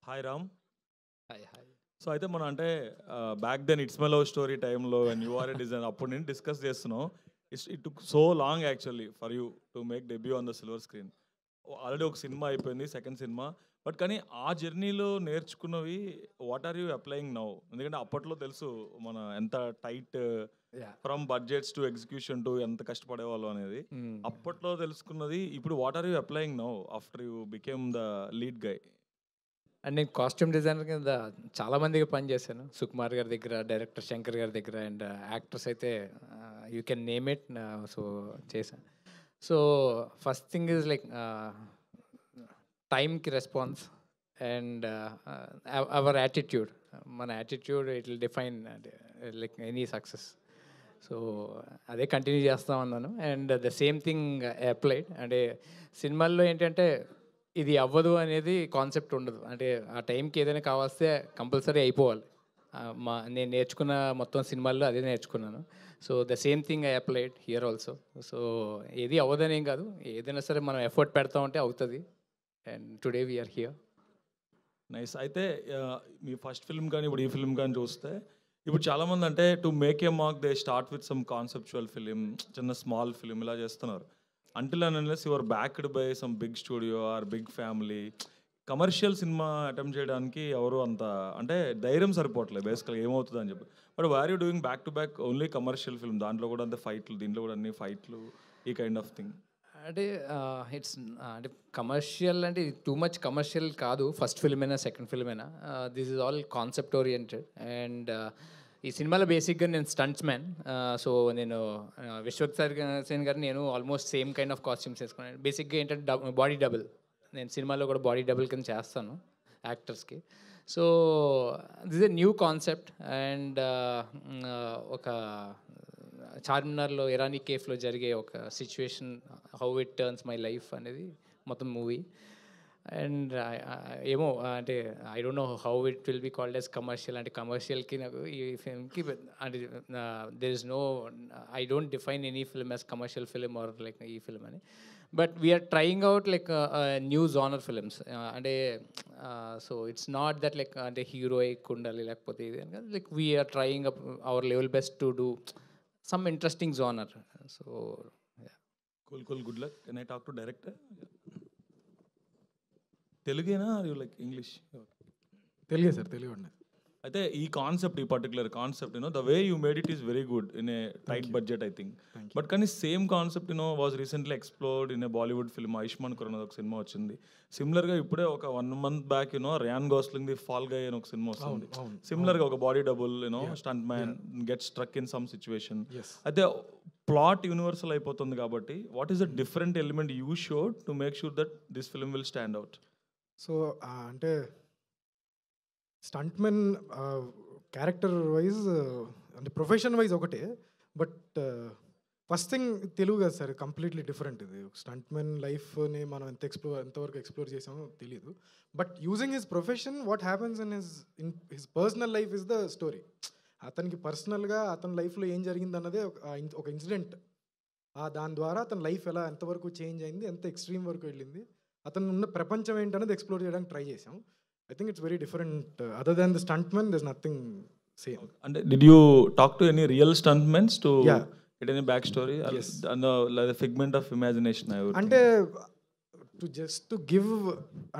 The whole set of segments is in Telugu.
Hi Ram. Hi hi. So అయితే మనం అంటే back then it's my love story టైంలో and you are a design అప్పుడు నేను డిస్కస్ చేస్తున్నాం. It took so long actually for you to make debut on the silver screen. Already ఒక సినిమా అయిపోయింది, సెకండ్ సినిమా. బట్ కానీ ఆ జర్నీలో నేర్చుకున్నవి what are you applying now? ఎందుకంటే అప్పట్లో తెలుసు మన ఎంత tight yeah! From budgets to execution to ఎంత కష్టపడేవాళ్ళు అనేది. హ్మ్. అప్పట్లో తెలుసుకున్నది ఇప్పుడు what are you applying now after you became the lead guy? And నేను కాస్ట్యూమ్ డిజైనర్ కింద చాలా మందికి పని చేశాను. సుకుమార్ గారి దగ్గర, డైరెక్టర్ శంకర్ గారి దగ్గర అండ్ యాక్టర్స్ అయితే you can name it. So చేశాను. So first thing is like టైంకి రెస్పాన్స్ అండ్ అవర్ యాటిట్యూడ్. మన attitude it will define like any success. So అదే కంటిన్యూ చేస్తా ఉన్నాను and the same thing applied. అంటే సినిమాల్లో ఏంటంటే ఇది అవ్వదు అనేది కాన్సెప్ట్ ఉండదు. అంటే ఆ టైంకి ఏదైనా కావాల్స్తే కంపల్సరీ అయిపోవాలి. నేను నేర్చుకున్న మొత్తం సినిమాల్లో అదే నేర్చుకున్నాను. So the same thing I applied here also. So ఏది అవ్వదని ఏం కాదు, ఏదైనా సరే మనం ఎఫర్ట్ పెడతా ఉంటే అవుతుంది. And today we are here. Nice. అయితే మీ ఫస్ట్ ఫిల్మ్ కానీ ఇప్పుడు ఈ ఫిల్మ్ కానీ చూస్తే ఇప్పుడు చాలామంది అంటే to make a mark they start with some conceptual film, చిన్న స్మాల్ ఫిలిం ఇలా చేస్తున్నారు. Until and unless your backed by some big studio or big family, commercial cinema attempt చేయడానికి ఎవరు అంత అంటే ధైర్యం సరిపోవట్లేదు బేసికల్గా ఏమవుతుంది అని చెప్పి. But war you doing back to back only commercial film, దాంట్లో కూడా అంతే ఫైట్లు, దీంట్లో కూడా అన్ని ఫైట్లు, ఈ కైండ్ ఆఫ్ థింగ్. అంటే ఇట్స్ అంటే కమర్షియల్ అంటే టూ మచ్ కమర్షియల్ కాదు. ఫస్ట్ ఫిల్మ్ అయినా సెకండ్ ఫిల్మ్ అయినా this is all concept oriented. And ఈ సినిమాలో బేసిక్గా నేను స్టంట్స్ మ్యాన్. సో నేను విశ్వక్ సేన్ గారు నేను almost same kind of costumes వేసుకున్నాను. బేసిక్గా ఏంటంటే బాడీ డబుల్. నేను సినిమాలో కూడా బాడీ డబుల్ కింద చేస్తాను యాక్టర్స్కి. So this a new concept. And ఒక చార్మినార్లో ఇరానీ కేఫ్లో జరిగే ఒక situation, how it turns my life అనేది మొత్తం మూవీ. అండ్ ఏమో అంటే I don't know how it will be called as commercial. అంటే కమర్షియల్కి నాకు ఈ ఫిల్మ్కి అంటే there is no, I don't define any film as commercial film or like ఈ ఫిల్మ్ అని. But we're trying out like new genre films. అంటే so it's not that like అంటే హీరోయిక్ ఉండాలి లేకపోతే ఇది అని కాదు. Like we are trying our level best to do some interesting genre. So yeah. Cool, cool. Good luck. Can I talk to director? తెలుగేనా ఆర్ యూ లైక్ ఇంగ్లీష్? తెలుగే సార్, తెలుగు అండి. అయితే ఈ కాన్సెప్ట్, ఈ particular concept the way you made it is very good in a tight budget I think. But కానీ same concept was recently explored in a Bollywood film. Ayushmann Khurrana ఒక సినిమా వచ్చింది. సిమిలర్గా ఇప్పుడే ఒక 1 month back Ryan Gosling the Fall Guy అని ఒక సినిమా వస్తుంది. సిమిలర్గా ఒక body double stunt man get struck in some situation. అయితే ప్లాట్ యూనివర్సల్ అయిపోతుంది కాబట్టి what is the different element you showed to make sure that this film will stand out? So అంటే స్టంట్మెన్ క్యారెక్టర్ వైజ్ అంటే ప్రొఫెషన్ వైజ్ ఒకటే. బట్ ఫస్ట్ థింగ్ తెలుగు కదా సార్, కంప్లీట్లీ డిఫరెంట్. ఇది స్టంట్మెన్ లైఫ్ని మనం ఎంతవరకు ఎక్స్ప్లోర్ చేసామో తెలియదు. But using his profession, what happens in his personal life is the story. అతనికి పర్సనల్గా అతని లైఫ్లో ఏం జరిగింది అన్నదే ఒక ఇన్సిడెంట్. దాని ద్వారా అతని లైఫ్ ఎంతవరకు చేంజ్ అయింది, ఎంత ఎక్స్ట్రీమ్ వరకు వెళ్ళింది, అతను ఉన్న ప్రపంచం ఏంటనేది ఎక్స్ప్లోర్ చేయడానికి ట్రై చేసాం. I think it's very different. Other than the stuntman, there's nothing same. And did you talk to any real stuntmen to get any backstory? Yes. Like a figment of imagination, I would అంటే to give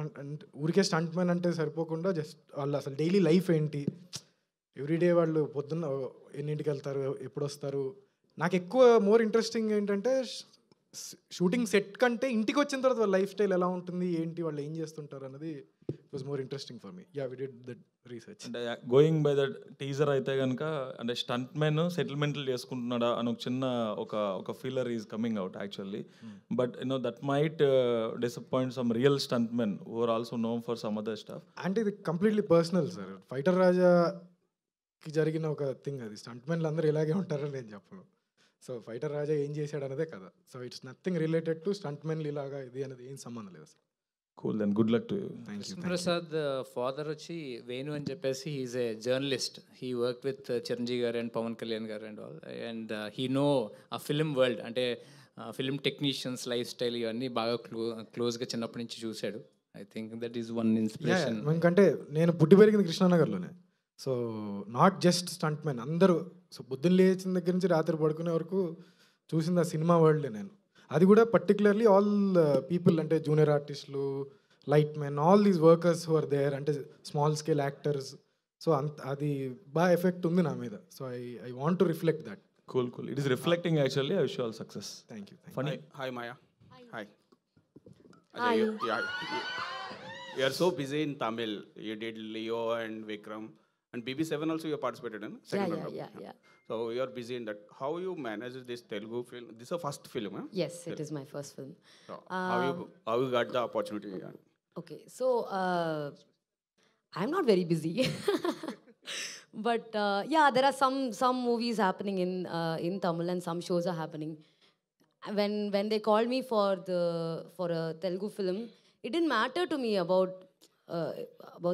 and ఊరికే స్టంట్మెన్ అంటే సరిపోకుండా జస్ట్ వాళ్ళు అసలు డైలీ లైఫ్ ఏంటి, ఎవ్రీడే వాళ్ళు పొద్దున్న ఎన్నింటికి వెళ్తారు, ఎప్పుడు వస్తారు. నాకు ఎక్కువ మోర్ ఇంట్రెస్టింగ్ ఏంటంటే షూటింగ్ సెట్ కంటే ఇంటికి వచ్చిన తర్వాత వాళ్ళ లైఫ్ స్టైల్ ఎలా ఉంటుంది, ఏంటి, వాళ్ళు ఏం చేస్తుంటారు అన్నది was more interesting for me. Yeah, we did that research. అంటే గోయింగ్ బై దట్ టీజర్ అయితే కనుక అంటే స్టంట్ మెన్ సెటిల్మెంట్లు చేసుకుంటున్నాడా అని ఒక చిన్న ఒక feeler is coming out actually. But that might disappoint some real stunt men who are also known for some other stuff. అంటే ఇది కంప్లీట్లీ పర్సనల్ సార్. ఫైటర్ రాజాకి జరిగిన ఒక థింగ్ అది. స్టంట్ మెన్లు అందరూ ఇలాగే ఉంటారని నేను చెప్పను. సో ఫైటర్ రాజా ఏం చేశాడు అన్నదే కదా. So it's nothing related to stunt మెన్లు ఇలాగా ఇది అనేది ఏం సంబంధం లేదు సార్. Cool, then good luck to you. Prasad father వచ్చి వేణు అని చెప్పేసి he's a journalist. He work with Chiranjeevi గారు అండ్ పవన్ కళ్యాణ్ గారు and all. And he know ఆ ఫిలిం వరల్డ్, అంటే ఫిలిం టెక్నీషియన్స్ లైఫ్ స్టైల్ ఇవన్నీ బాగా క్లోజ్గా చిన్నప్పటి నుంచి చూశాడు. I think that is one inspiration. ఎందుకంటే నేను పుట్టి పెరిగింది కృష్ణానగర్లోనే. So not just stunt man అందరూ. సో పొద్దున్న లేచిన దగ్గర నుంచి రాత్రి పడుకునే వరకు చూసింది ఆ సినిమా వరల్డ్ నేను. అది కూడా పర్టికులర్లీ ఆల్ పీపుల్ అంటే జూనియర్ ఆర్టిస్టులు, light men, all these workers who are there అంటే స్మాల్ స్కేల్ యాక్టర్స్. సో అది బాగా ఎఫెక్ట్ ఉంది నా మీద. So I want to reflect that. Cool. It is reflecting actually. I wish you all success. Thank you. Funny. Hi, Maya. Hi. Hi. You are so busy in Tamil. You did Leo and Vikram. And BB7 also you participated in? Second runner-up. Yeah. So you are busy in that. How you manage this Telugu film? This is a first film, huh? Yes, it is my first film. So how you got the opportunity? Okay, so I'm not very busy. But yeah, there are some movies happening in Tamil and some shows are happening. When they called me for a Telugu film, it didn't matter to me about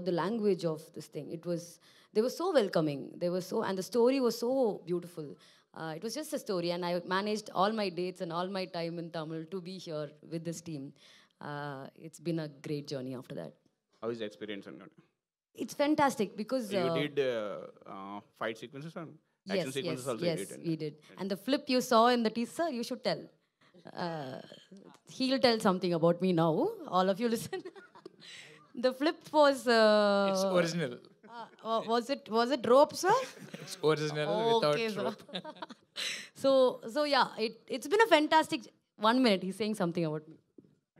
the language of this thing. They were so welcoming. And the story was so beautiful. It was just a story, and I managed all my dates and all my time in Tamil to be here with this team. It's been a great journey after that. How is the experience? It's fantastic because You did fight sequences and action sequences also you did. We did. And the flip you saw in the teaser, you should tell. He'll tell something about me now. All of you listen. The flip was. It's original. Was it rope, sir? It's original Okay, without sir. rope. So yeah, it's been a fantastic. 1 minute, he's saying something about me.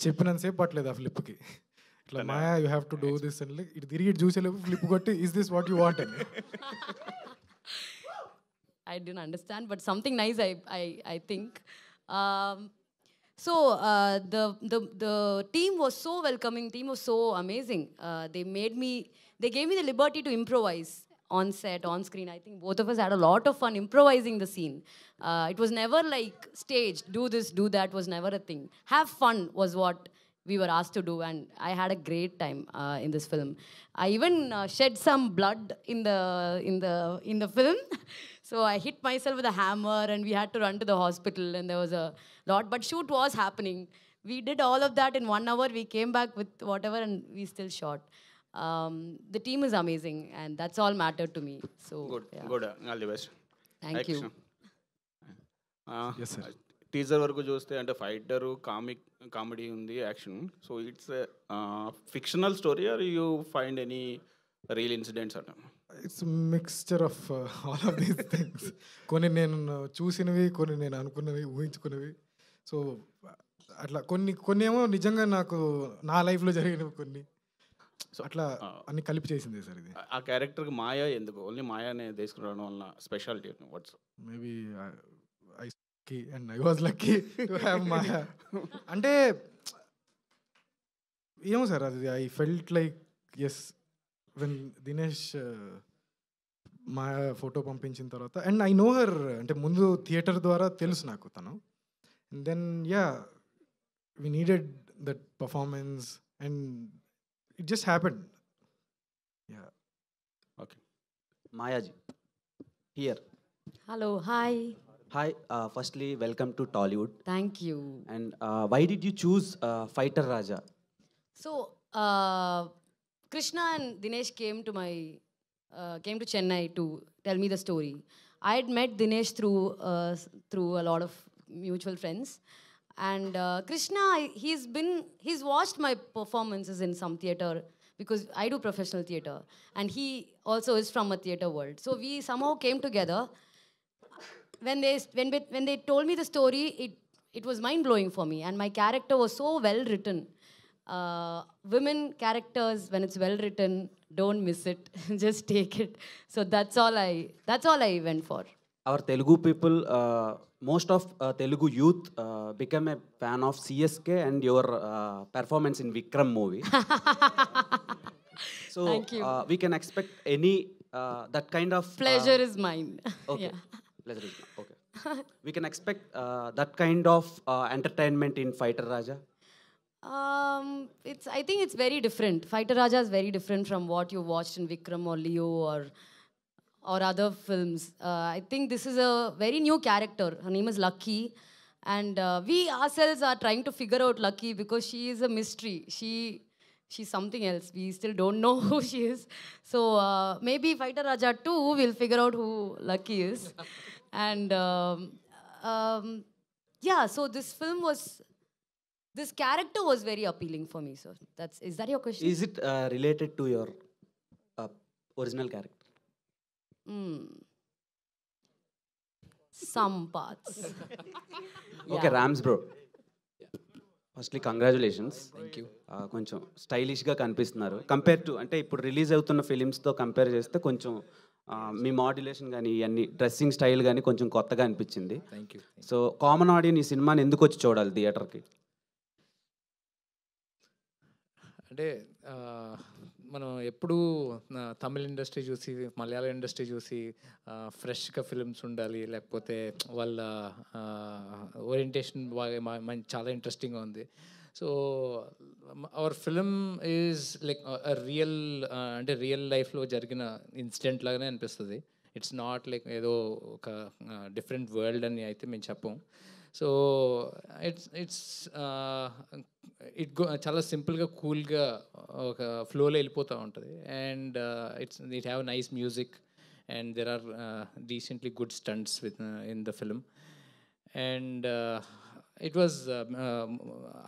చెప్పినంతసేపు పట్టలేదు ఆ ఫ్లిప్కి. ఇట్లా Maya you have to do this అని ఇటు తిరిగి ఇటు చూసేలేపు ఫ్లిప్ కొట్టి is this what you want అని. I didn't understand, but something nice I think. So the team was so welcoming. Team was so amazing. They gave me the liberty to improvise on set, on screen. I think both of us had a lot of fun improvising the scene. It was never like staged. Do this, do that was never a thing. Have fun was what we were asked to do, and I had a great time in this film. I even shed some blood in the film. So I hit myself with a hammer, and we had to run to the hospital, and there was a lot. But shoot was happening. We did all of that in 1 hour. We came back with whatever, and we still shot. The team is amazing, and that's all mattered to me. So Good. yeah. Good. All the best. Thank you. Yes, sir. Teaser వరకు చూస్తే అంటే ఫైటర్ కామెడీ ఉంది, action. So it's fictional story or you find any real incidents అంట? It's mixture of all of these things. కొన్ని నేను చూసినవి, కొన్ని నేను అనుకున్నవి, ఊహించుకున్నవి. సో అట్లా కొన్ని ఏమో నిజంగా నాకు నా లైఫ్లో జరిగినవి కొన్ని. సో అట్లా అన్ని కలిపి చేసింది సార్ ఇది. ఆ క్యారెక్టర్కి మాయా ఎందుకు? ఓన్లీ మాయానే తీసుకురావడం వల్ల speciality what's? Maybe and I was lucky to have Maya. అంటే ఏమో సార్ అది I felt like yes when Dinesh Maya photo పంపించిన తర్వాత, అండ్ ఐ నో హర్ అంటే ముందు థియేటర్ ద్వారా తెలుసు నాకు తను. And then yeah we needed that performance and it just happened. Yeah okay. Mayaji, here. Hello, hi. Hi, firstly, welcome to Tollywood. Thank you. And why did you choose Fighter Raja? So, Krishna and Dinesh came to Chennai to tell me the story. I had met Dinesh through a lot of mutual friends, and Krishna, he's watched my performances in some theater because I do professional theater, and he also is from a theater world. So we somehow came together. When they told me the story, it was mind blowing for me, and my character was so well written. Women characters, when it's well written, don't miss it. Just take it. So that's all I went for. Our Telugu people, most of Telugu youth became a fan of CSK and your performance in Vikram movie. So Thank you. We can expect any that kind of Pleasure is mine. okay. Yeah. Pleasure is mine. Okay. We can expect that kind of entertainment in Fighter Raja. I think it's very different. Fighter Raja is very different from what you watched in Vikram or Leo or other films. I think this is a very new character. Her name is Lucky, and we ourselves are trying to figure out Lucky because she is a mystery. she's something else. We still don't know who she is. So maybe Fighter Raja 2 we'll figure out who Lucky is. And yeah, so this character was very appealing for me. So is that your question? Is it related to your original character? Some parts. Okay, Rams bro. Firstly congratulations. Thank you. కొంచెం స్టైలిష్గా కనిపిస్తున్నారు కంపేర్ టు, అంటే ఇప్పుడు రిలీజ్ అవుతున్న ఫిలిమ్స్తో కంపేర్ చేస్తే కొంచెం మీ మాడ్యులేషన్ కానీ ఇవన్నీ డ్రెస్సింగ్ స్టైల్ కానీ కొంచెం కొత్తగా అనిపించింది. Thank you. So common audience ఈ సినిమాని ఎందుకు వచ్చి చూడాలి థియేటర్కి? అంటే మనం ఎప్పుడూ తమిళ ఇండస్ట్రీ చూసి మలయాళం ఇండస్ట్రీ చూసి ఫ్రెష్గా ఫిల్మ్స్ ఉండాలి, లేకపోతే వాళ్ళ ఓరియంటేషన్ బాగా చాలా ఇంట్రెస్టింగ్గా ఉంది. So our film is like real, అంటే రియల్ లైఫ్లో జరిగిన ఇన్సిడెంట్ లాగానే అనిపిస్తుంది. ఇట్స్ నాట్ లైక్ ఏదో ఒక డిఫరెంట్ వరల్డ్ అని అయితే మేము చెప్పం. సో ఇట్స్ చాలా సింపుల్గా కూల్గా ఒక ఫ్లోలో వెళ్ళిపోతూ ఉంటుంది. And it have nice music and there are decently good stunts in the film. And it was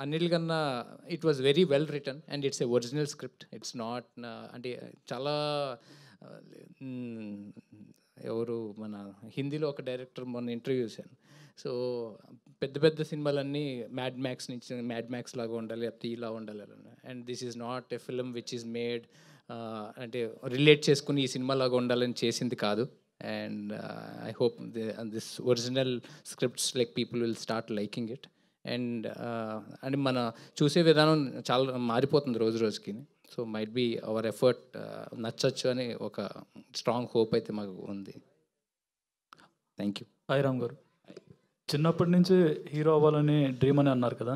అన్నిటికన్నా it was very well written and it's a original script. It's not అంటే చాలా ఎవరు మన హిందీలో ఒక డైరెక్టర్ మొన్న ఇంటర్వ్యూ చేశాను. సో పెద్ద పెద్ద సినిమాలన్నీ మ్యాడ్ మ్యాక్స్ నుంచి మ్యాడ్ మ్యాక్స్ లాగా ఉండాలి, లేకపోతే ఇలా ఉండాలి. And this is not a film which is made అంటే రిలేట్ చేసుకుని ఈ సినిమా లాగా ఉండాలని చేసింది కాదు. And I hope this original scripts like people will start liking it. And మన చూసే విధానం చాలా మారిపోతుంది రోజు రోజుకి. So might be our effort నచ్చచ్చు అని ఒక స్ట్రాంగ్ హోప్ అయితే మాకు ఉంది. Thank you. హాయ్ రామ్ గారు, చిన్నప్పటి నుంచి హీరో అవ్వాలని డ్రీమ్ అని అన్నారు కదా,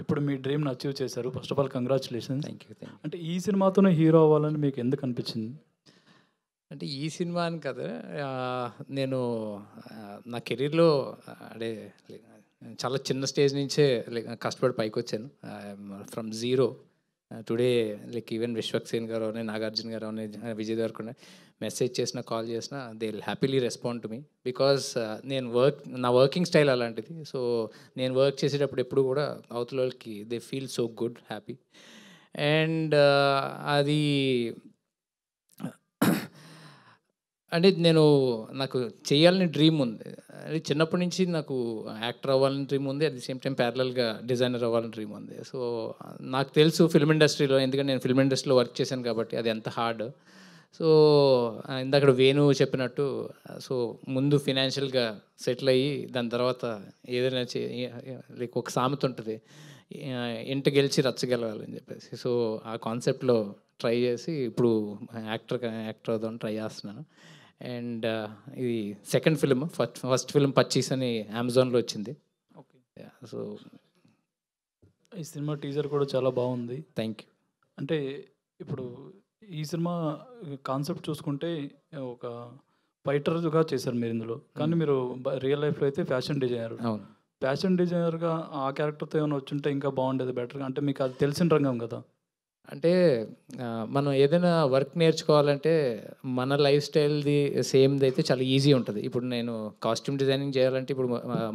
ఇప్పుడు మీ డ్రీమ్ని అచీవ్ చేశారు. First of all congratulations. Thank you. అంటే ఈ సినిమాతోనే హీరో అవ్వాలని మీకు ఎందుకు అనిపించింది? అంటే ఈ సినిమా అని కదా, నేను నా కెరీర్లో అంటే చాలా చిన్న స్టేజ్ నుంచే కష్టపడి పైకి వచ్చాను. From zero today like even Vishwaksen గారు అని, నాగార్జున గారు అని, విజయ్ దేవరకొండ మెసేజ్ చేసినా కాల్ చేసినా they will happily respond to me. Because నా వర్కింగ్ స్టైల్ అలాంటిది. సో నేను వర్క్ చేసేటప్పుడు ఎప్పుడు కూడా అవతల వాళ్ళకి they feel so good, happy. And అది అంటే నాకు చేయాలని డ్రీమ్ ఉంది. అది చిన్నప్పటి నుంచి నాకు యాక్టర్ అవ్వాలని డ్రీమ్ ఉంది, అట్ ది సేమ్ టైం ప్యారలల్గా డిజైనర్ అవ్వాలని డ్రీమ్ ఉంది. సో నాకు తెలుసు ఫిల్మ్ ఇండస్ట్రీలో, ఎందుకంటే నేను ఫిల్మ్ ఇండస్ట్రీలో వర్క్ చేశాను కాబట్టి అది ఎంత హార్డ్. సో ఇందాక వేణు చెప్పినట్టు, సో ముందు ఫినాన్షియల్గా సెటిల్ అయ్యి దాని తర్వాత ఏదైనా లైక్ ఒక సామెత ఉంటుంది, ఇంట గెలిచి రచ్చగలవాలని చెప్పేసి. సో ఆ కాన్సెప్ట్లో ట్రై చేసి ఇప్పుడు యాక్టర్ అవుదామని ట్రై చేస్తున్నాను. అండ్ ఇది సెకండ్ ఫిల్మ్. ఫస్ట్ ఫిల్మ్ పచ్చీస్ అని అమెజాన్లో వచ్చింది. ఓకే. సో ఈ సినిమా టీజర్ కూడా చాలా బాగుంది. Thank you. అంటే ఇప్పుడు ఈ సినిమా కాన్సెప్ట్ చూసుకుంటే ఒక ఫైటర్గా చేశారు మీరు ఇందులో, కానీ మీరు రియల్ లైఫ్లో అయితే ఫ్యాషన్ డిజైనర్. అవును. ఫ్యాషన్ డిజైనర్గా ఆ క్యారెక్టర్తో ఏమైనా వచ్చుంటే ఇంకా బాగుండేది, బెటర్గా. అంటే మీకు అది తెలిసిన రంగం కదా. అంటే మనం ఏదైనా వర్క్ నేర్చుకోవాలంటే మన లైఫ్ స్టైల్ది సేమ్ది అయితే చాలా ఈజీ ఉంటుంది. ఇప్పుడు నేను కాస్ట్యూమ్ డిజైనింగ్ చేయాలంటే ఇప్పుడు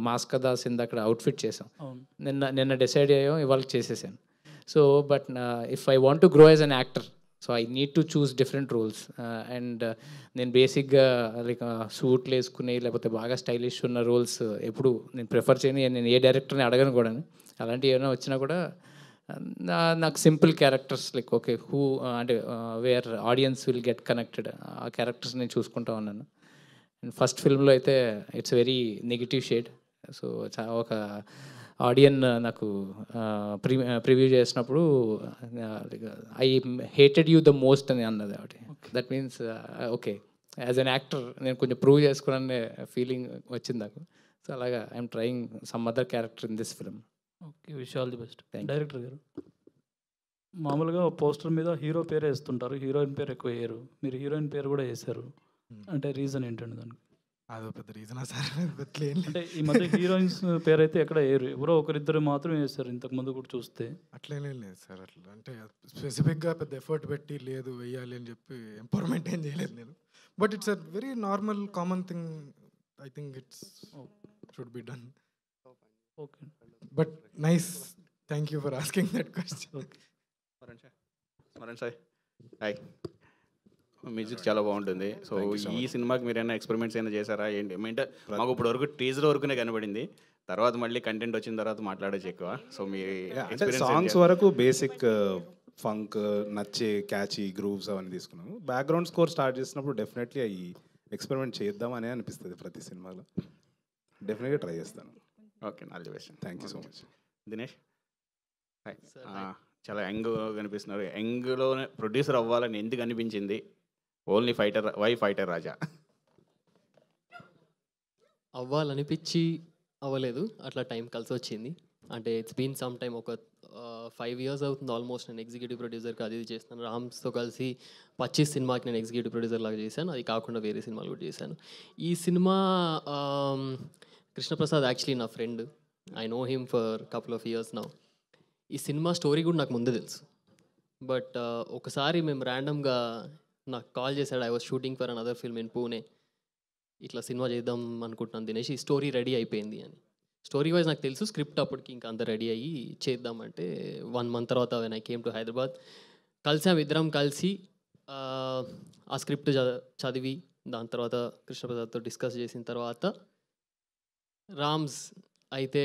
మాస్క్ దాస్ అక్కడ అవుట్ఫిట్ చేసాం, నిన్న డిసైడ్ అయ్యాం, ఇవాళ చేసేసాను. So but if I want to grow as an actor, so I need to choose different roles. And నేను బేసిక్గా లైక్ సూట్లు వేసుకుని లేకపోతే బాగా స్టైలిష్ ఉన్న రోల్స్ ఎప్పుడు నేను ప్రిఫర్ చేయను. నేను ఏ డైరెక్టర్ని అడగను కూడా. అలాంటివి ఏమైనా వచ్చినా కూడా నాకు simple characters like okay who అంటే where audience will get connected, ఆ క్యారెక్టర్స్ నేను చూసుకుంటా ఉన్నాను. అండ్ ఫస్ట్ ఫిల్మ్లో అయితే it's very negative shade. So ఒక ఆడియన్ నాకు ప్రివ్యూ చేసినప్పుడు I hated you the most అని అన్నది ఒకటి. That means okay as an actor నేను కొంచెం ప్రూవ్ చేసుకునే ఫీలింగ్ వచ్చింది నాకు. సో అలాగా I'm trying some other character in this film. Okay, wish all the best. Director గారు, మామూలుగా పోస్టర్ మీద హీరో పేరే వేస్తుంటారు, హీరోయిన్ పేరు ఎక్కువ వేయరు. మీరు హీరోయిన్ పేరు కూడా వేశారు, అంటే రీజన్ ఏంటండి దానికి? అదో పెద్ద రీజనా సార్? పెద్దలేం లేదు. అంటే ఈ మధ్య హీరోయిన్స్ పేరైతే ఎక్కడ వేయరు, ఎవరో ఒకరిద్దరు మాత్రం వేస్తారు ఇంతకు ముందు కూడా చూస్తే. అట్లేనేం లేదు సార్. అట్లా అంటే స్పెసిఫిక్గా పెద్ద ఎఫర్ట్ పెట్టి లేదు వెయ్యాలి అని చెప్పి ఎంపవర్మెంట్ ఏం చేయలేదు నేను. But it's a very normal common thing. I think it's should be done. Okay, but nice, thank you for asking that question. Okay. Smaran sir hi. Music చాలా బాగుంటుంది. సో ఈ సినిమాకి మీరు ఏమైనా ఎక్స్పెరిమెంట్స్ అయినా చేశారా ఏంటి? అంటే మాకు ఇప్పుడు వరకు టీజర్ వరకునే కనబడింది, తర్వాత మళ్ళీ కంటెంట్ వచ్చిన తర్వాత మాట్లాడచ్చు ఎక్కువ. సో మీ సాంగ్స్ వరకు బేసిక్ ఫంక్ నచ్చే క్యాచీ గ్రూవ్స్ అవన్నీ తీసుకున్నాము. బ్యాక్గ్రౌండ్ స్కోర్ స్టార్ట్ చేసినప్పుడు డెఫినెట్లీ అవి ఎక్స్పెరిమెంట్ చేద్దాం అనే అనిపిస్తుంది ప్రతి సినిమాలో. డెఫినెట్గా ట్రై చేస్తాను. Okay, all the best. Thank you so much. Dinesh hi. చాలా యంగ్ కనిపిస్తున్నారు. యంగ్లోనే ప్రొడ్యూసర్ అవ్వాలని ఎందుకు అనిపించింది? ఓన్లీ ఫైటర్, వై ఫైటర్ రాజా? అవ్వాలనిపించి అవ్వలేదు, అట్లా టైం కలిసి వచ్చింది. అంటే ఇట్స్ బీన్ సమ్ టైమ్, ఒక 5 years అవుతుంది ఆల్మోస్ట్ నేను ఎగ్జిక్యూటివ్ ప్రొడ్యూసర్కి అది చేస్తాను. రామ్స్తో కలిసి 25 సినిమాకి నేను ఎగ్జిక్యూటివ్ ప్రొడ్యూసర్ లాగా చేశాను. అది కాకుండా వేరే సినిమాలు కూడా చేశాను. ఈ సినిమా కృష్ణప్రసాద్ యాక్చువల్లీ నా friend. I know him for couple of years now. ఈ సినిమా స్టోరీ కూడా నాకు ముందే తెలుసు. బట్ ఒకసారి మేము ర్యాండమ్గా నాకు కాల్ చేశాడు. I was shooting for another film in Pune. ఇట్లా సినిమా చేద్దాం అనుకుంటున్నాను దినేష్, ఈ స్టోరీ రెడీ అయిపోయింది అని. స్టోరీ వైజ్ నాకు తెలుసు, స్క్రిప్ట్ అప్పటికి ఇంకా అంత రెడీ అయ్యి చేద్దామంటే 1 month తర్వాత when I came to Hyderabad కలిసాం. ఇద్దరం కలిసి ఆ స్క్రిప్ట్ చదివి దాని తర్వాత కృష్ణప్రసాద్తో డిస్కస్ చేసిన తర్వాత రామ్స్ అయితే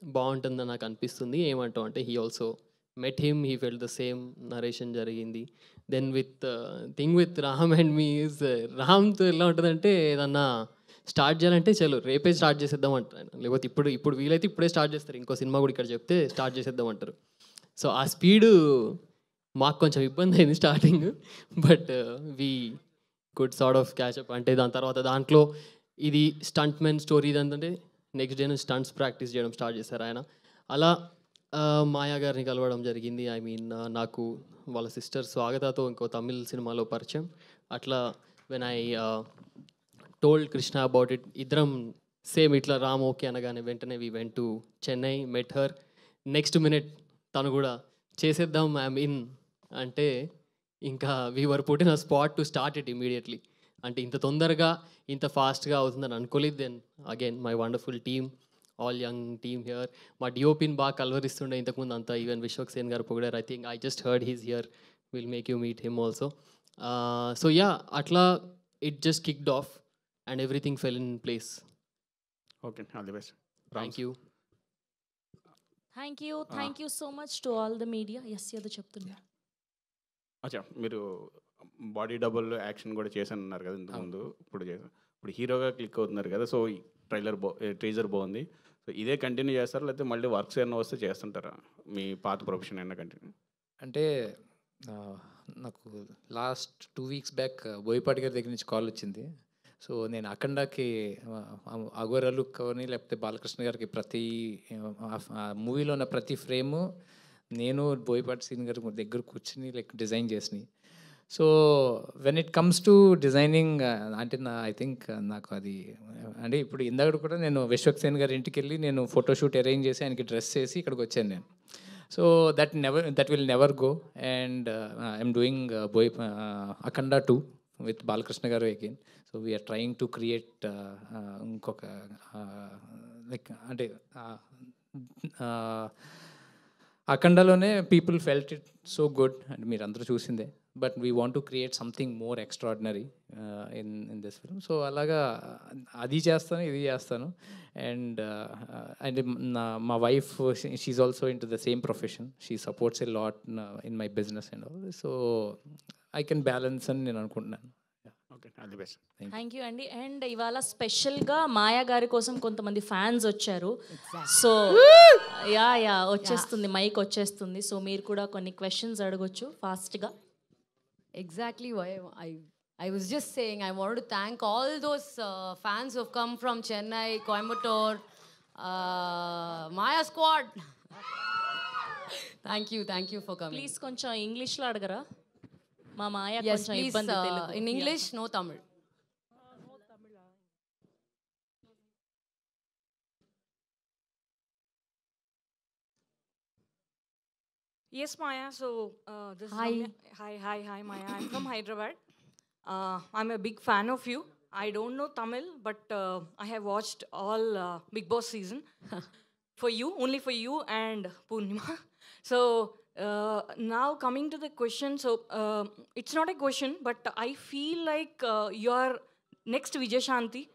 బాగుంటుందని నాకు అనిపిస్తుంది. ఏమంటావు అంటే he also met him, he felt the same, narration జరిగింది. Then with thing with Ram and me is, రామ్తో ఎలా ఉంటుందంటే ఏదన్నా స్టార్ట్ చేయాలంటే చలో రేపే స్టార్ట్ చేసేద్దాం అంటారు, లేకపోతే ఇప్పుడు వీలైతే ఇప్పుడే స్టార్ట్ చేస్తారు. ఇంకో సినిమా కూడా ఇక్కడ చెప్తే స్టార్ట్ చేసేద్దాం అంటారు. సో ఆ స్పీడు మాకు కొంచెం ఇబ్బంది అయింది starting, but we good sort of catch up. అంటే దాని తర్వాత దాంట్లో ఇది స్టంట్ మెన్ స్టోరీ. ఇదంటే నెక్స్ట్ డే నుంచి స్టంట్స్ ప్రాక్టీస్ చేయడం స్టార్ట్ చేశారు ఆయన. అలా మాయా గారిని కలవడం జరిగింది. ఐ మీన్ నాకు వాళ్ళ సిస్టర్ స్వాగతతో ఇంకో తమిళ్ సినిమాలో పరిచయం. అట్లా when I told Krishna about it, ఇద్దరం సేమ్ ఇట్లా రామ్ ఓకే అనగానే వెంటనే we went to Chennai, met her. Next minute తను కూడా చేసేద్దాం ఐఎమ్ ఇన్ అంటే ఇంకా we were put in a spot to start it immediately. అంటే ఇంత తొందరగా ఇంత ఫాస్ట్గా అవుతుందని అనుకోలేదు. Then again my wonderful team, all young team here. మా డిఓపిని బాగా కలవరిస్తుండే ఇంతకుముందు అంతా. ఈవెన్ విశ్వక్ సేన్ గారు పొగిడారు. I think I just heard he's here, will make you meet him also. So yeah, అట్లా it just kicked off and everything fell in place. Okay, all the best. Thank you. Thank you so much to all the media. Yes, ఏదో చెప్తున్నా. అచ్చా, మీరు బాడీ డబుల్ యాక్షన్ కూడా చేశాను అన్నారు కదా ఇంతకుముందు. ఇప్పుడు హీరోగా క్లిక్ అవుతున్నారు కదా. సో టీజర్ బాగుంది. సో ఇదే కంటిన్యూ చేస్తారా, లేకపోతే మళ్ళీ వర్క్స్ ఏమైనా వస్తే చేస్తుంటారా? మీ పాత ప్రొఫెషన్ అయినా కంటిన్యూ? అంటే నాకు లాస్ట్ 2 weeks బ్యాక్ బోయపాటి గారి దగ్గర నుంచి కాల్ వచ్చింది. సో నేను అఖండాకి అఘోర లుక్ని లేకపోతే బాలకృష్ణ గారికి ప్రతి మూవీలో ఉన్న ప్రతి ఫ్రేము నేను బోయపాటి సీన్ గారి దగ్గర కూర్చుని డిజైన్ చేసినాయి. So when it comes to designing అంటే ఐ థింక్ నాకు అది అంటే ఇప్పుడు ఇందాక కూడా నేను విశ్వక్ సేన్ గారి ఇంటికి వెళ్ళి నేను ఫోటోషూట్ అరేంజ్ చేసి ఆయనకి డ్రెస్ చేసి ఇక్కడికి వచ్చాను నేను. So that will never go. And I'm doing Akhanda 2 with Balakrishna garu again. So we are trying to create ఇంకొక like అంటే అఖండలోనే people felt it so good and మీరు అందరూ చూసిందే. But we want to create something more extraordinary in this film. So అలాగా అది చేస్తాను, ఇది చేస్తాను. అండ్ అంటే మా wife she's also in to the same profession. She supports a lot in my business and all. So I can balance అని నేను అనుకుంటున్నాను. థ్యాంక్ యూ అండి. అండ్ ఇవాళ స్పెషల్గా మాయా గారి కోసం కొంతమంది ఫ్యాన్స్ వచ్చారు. సో యా వచ్చేస్తుంది, మైక్ వచ్చేస్తుంది. సో మీరు కూడా కొన్ని క్వశ్చన్స్ అడగొచ్చు ఫాస్ట్గా. Exactly why I was just saying I wanted to thank all those fans who have come from Chennai, Coimbatore, Maya squad. Thank you for coming. Please కొంచెం ఇంగ్లీష్లో అడగరా? మా మాయ Yes, కొంచెం please, ఇబ్బంది Telugu. in English, no Tamil. Yes, Maya. So this Hi. is Ramya. Hi, Maya. I'm from Hyderabad. I'm a big fan of you. I don't know Tamil, but I have watched all Big Boss season for you, only for you and Purnima. So now coming to the question, so it's not a question, but I feel like you are next Vijay Shanti.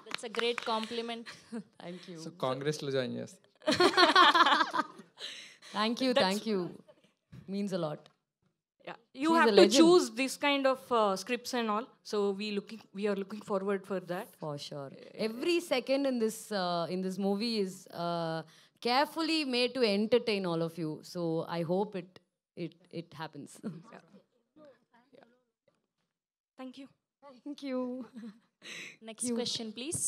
That's a great compliment. Thank you. So కాంగ్రెస్లో జాయిన్ చేస్తాను. Thank you. Means a lot. Yeah, you She's have a to legend. choose this kind of scripts and all. So we are looking forward for that. For sure. Every second in this movie is carefully made to entertain all of you. So I hope it happens. Thank you. Thank you. Next question, please.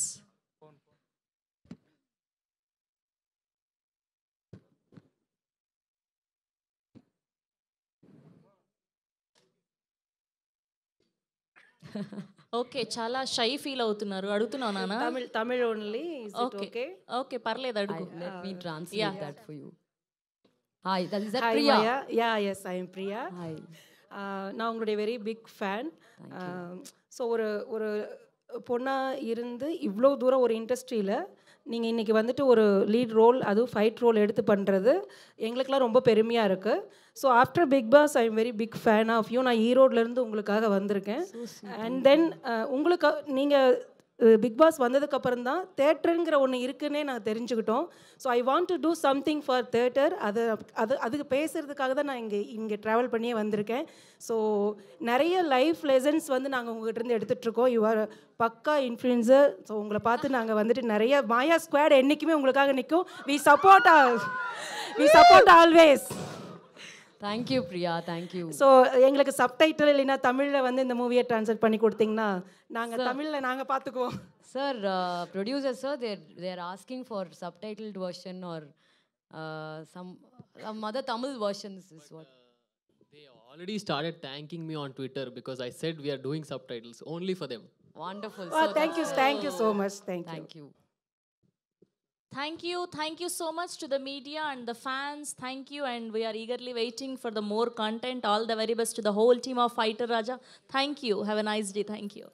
Okay, చాలా షై ఫీల్ అవుతున్నారు. అడుగుతున్నావు నాన్న? Tamil only. Is it okay okay? Okay, పర్లేదు, అడుగు. Let me translate Yeah. that for you. Hi, is that Hi, Priya? Maya. Yeah, yes, I am Priya. Hi. நான் உங்களுடைய வெரி பிக் ஃபேன். ஸோ ஒரு பொண்ணாக இருந்து இவ்வளோ தூரம் ஒரு இண்டஸ்ட்ரியில் நீங்கள் இன்றைக்கி வந்துட்டு ஒரு லீட் ரோல், அதுவும் ஃபைட் ரோல் எடுத்து பண்ணுறது எங்களுக்கெல்லாம் ரொம்ப பெருமையாக இருக்குது. So after Bigg Boss I am very big fan of you. நான் ஈரோட்லேருந்து உங்களுக்காக வந்திருக்கேன். அண்ட் தென் உங்களுக்கு நீங்கள் பிக் பாஸ் வந்ததுக்கப்புறம் தான் தேட்டருங்கிற ஒன்று இருக்குன்னே நான் தெரிஞ்சுக்கிட்டோம். So I want to do something for theatre. அதுக்கு பேசுகிறதுக்காக தான் நான் இங்கே ட்ராவல் பண்ணியே வந்திருக்கேன். ஸோ நிறைய லைஃப் லெசன்ஸ் வந்து நாங்கள் உங்கள்கிட்டருந்து எடுத்துகிட்ருக்கோம். யூ ஆர் பக்கா இன்ஃப்ளூயன்சர். ஸோ உங்களை பார்த்து நாங்கள் வந்துட்டு நிறைய மாயா ஸ்குவாட் என்றைக்குமே உங்களுக்காக நிற்கும். We support always. Thank you Priya, thank you. So எங்களுக்கு சப்டைட்டில் இல்லைன்னா தமிழில் வந்து இந்த மூவியை ட்ரான்ஸ்லேட் பண்ணி கொடுத்தீங்கன்னா நாங்கள் தமிழில் நாங்கள் பார்த்துக்குவோம். Sir, producer sir, they're asking for subtitled version or some other Tamil versions is what. They already started thanking me on Twitter because I said we are doing subtitles only for them. Wonderful. Oh, thank you so much. Thank you. Thank you so much to the media and the fans. Thank you, and we are eagerly waiting for the more content. All the very best to the whole team of Fighter Raja. Thank you. Have a nice day. Thank you.